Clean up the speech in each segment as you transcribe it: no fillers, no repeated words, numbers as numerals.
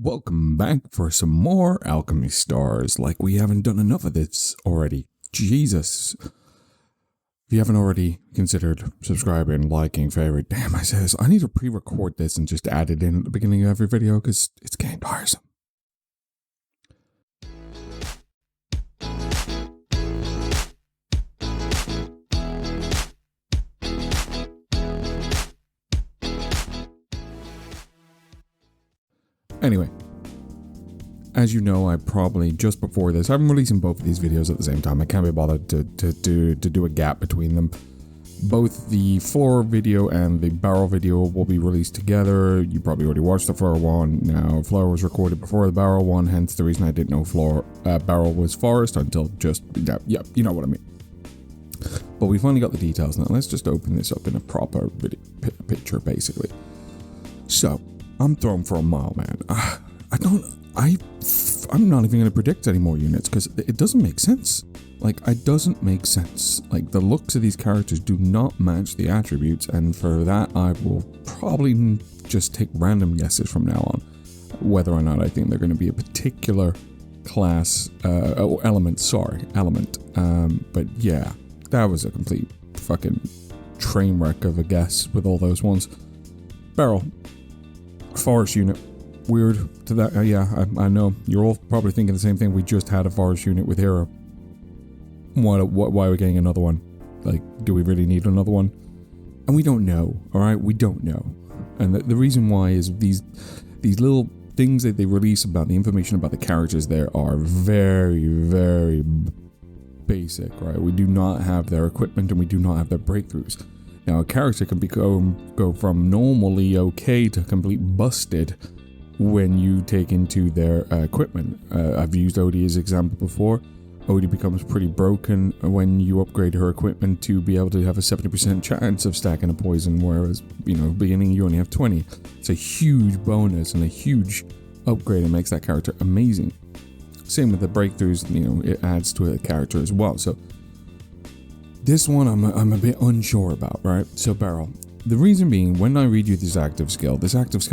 Welcome back for some more Alchemy Stars. Like, we haven't done enough of this already. Jesus. If you haven't already considered subscribing, liking, favorite, damn, I said this. I need to pre-record this and just add it in at the beginning of every video because it's getting tiresome. Anyway, as you know, I probably, just before this, I'm releasing both of these videos at the same time. I can't be bothered to do a gap between them. Both the floor video and the barrel video will be released together. You probably already watched the floor one. Now, floor was recorded before the barrel one, hence the reason I didn't know barrel was Forest until just, yeah, you know what I mean. But we finally got the details now. Let's just open this up in a proper picture, basically. So, I'm thrown for a mile, man. I'm not even going to predict any more units because it doesn't make sense. Like, it doesn't make sense. Like, the looks of these characters do not match the attributes, and for that, I will probably just take random guesses from now on whether or not I think they're going to be a particular class, element. But yeah, that was a complete fucking train wreck of a guess with all those ones. Beryl. Forest unit. Weird to that. Yeah, I know. You're all probably thinking the same thing. We just had a forest unit with Hero. Why are we getting another one? Like, do we really need another one? And we don't know, alright? We don't know. And the reason why is these little things that they release about the information about the characters there are very, very basic, right? We do not have their equipment and we do not have their breakthroughs. Now, a character can go from normally okay to complete busted when you take into their equipment. I've used Odie as an example before. Odie becomes pretty broken when you upgrade her equipment to be able to have a 70% chance of stacking a poison, whereas, you know, beginning you only have 20. It's a huge bonus and a huge upgrade and makes that character amazing. Same with the breakthroughs, you know, it adds to a character as well. So this one I'm a bit unsure about, right? So Beryl. The reason being, when I read you this active skill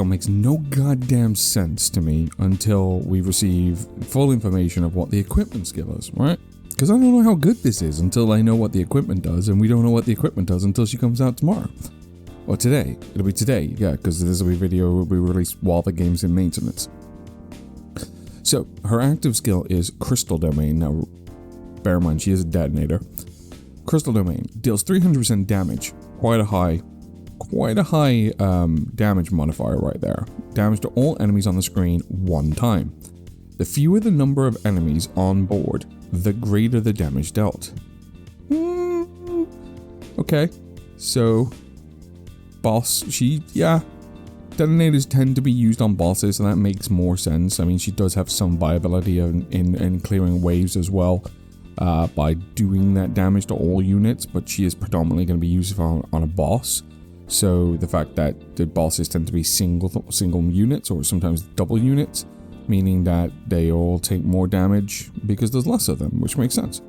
makes no goddamn sense to me until we receive full information of what the equipment skill is, right? Because I don't know how good this is until I know what the equipment does, and we don't know what the equipment does until she comes out tomorrow. Or today. It'll be today, yeah, because this will be video will be released while the game's in maintenance. So, her active skill is Crystal Domain. Now, bear in mind, she is a detonator. Crystal Domain deals 300% damage. Quite a high damage modifier right there. Damage to all enemies on the screen one time. The fewer the number of enemies on board, the greater the damage dealt. Okay, so boss, detonators tend to be used on bosses, so that makes more sense. I mean, she does have some viability in clearing waves as well. By doing that damage to all units, but she is predominantly going to be used on a boss. So the fact that the bosses tend to be single units or sometimes double units, meaning that they all take more damage because there's less of them, which makes sense.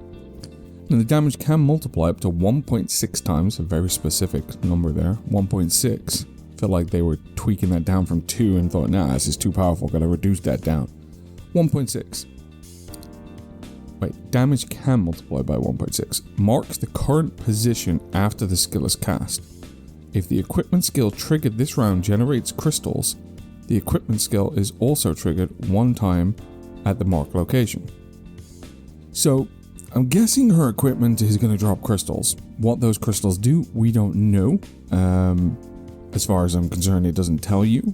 And the damage can multiply up to 1.6 times, a very specific number there, 1.6. I feel like they were tweaking that down from 2 and thought, nah, this is too powerful, gotta reduce that down. 1.6. Wait, damage can multiply by 1.6. Marks the current position after the skill is cast. If the equipment skill triggered this round generates crystals, the equipment skill is also triggered one time at the marked location. So, I'm guessing her equipment is going to drop crystals. What those crystals do, we don't know. As far as I'm concerned, it doesn't tell you.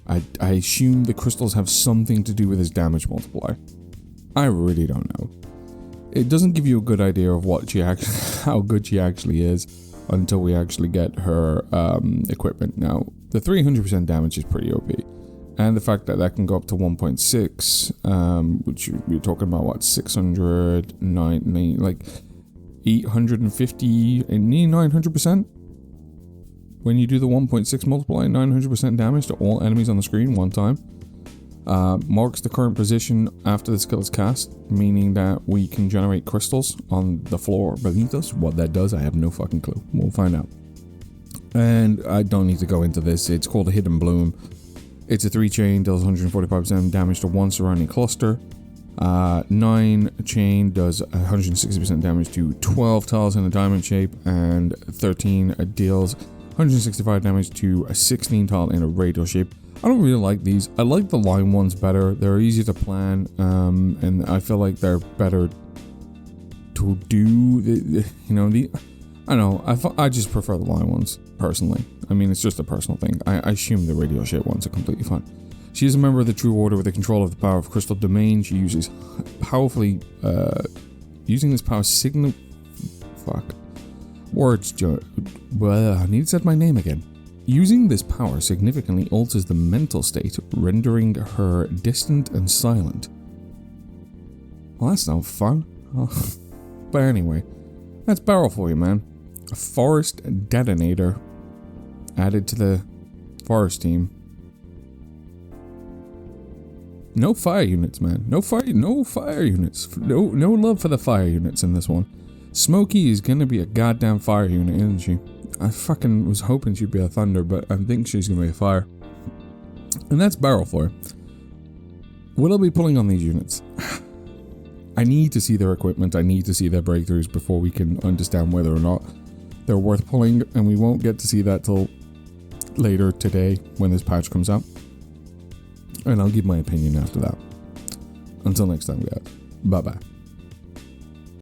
I assume the crystals have something to do with his damage multiplier. I really don't know. It doesn't give you a good idea of how good she actually is until we actually get her equipment. Now, the 300% damage is pretty OP. And the fact that can go up to 1.6, which you're talking about, what, 690, like 850, and 900%? When you do the 1.6 multiply, 900% damage to all enemies on the screen one time. Marks the current position after the skill is cast, meaning that we can generate crystals on the floor beneath us. What that does, I have no fucking clue. We'll find out. And I don't need to go into this. It's called a Hidden Bloom. It's a 3 chain, deals 145% damage to one surrounding cluster. 9 chain does 160% damage to 12 tiles in a diamond shape, and 13 deals 165 damage to a 16 tile in a radial shape. I don't really like these. I like the line ones better. They're easier to plan, and I feel like they're better to do. I don't know. I just prefer the line ones personally. I mean, it's just a personal thing. I assume the radial shape ones are completely fine. She is a member of the True Order with the control of the power of Crystal Domain. She uses powerfully, using this power signal. Fuck. Words. I need to set my name again. Using this power significantly alters the mental state, rendering her distant and silent. Well, that's no fun. But anyway, that's Beryl for you, man. A Forest Detonator added to the Forest team. No fire units, man. No fire units. No love for the fire units in this one. Smokey is gonna be a goddamn fire unit, isn't she? I fucking was hoping she'd be a thunder, but I think she's gonna be a fire. And that's Beryl for her. Will I be pulling on these units? I need to see their equipment. I need to see their breakthroughs before we can understand whether or not they're worth pulling, and we won't get to see that till later today when this patch comes out. And I'll give my opinion after that. Until next time, guys. Bye-bye.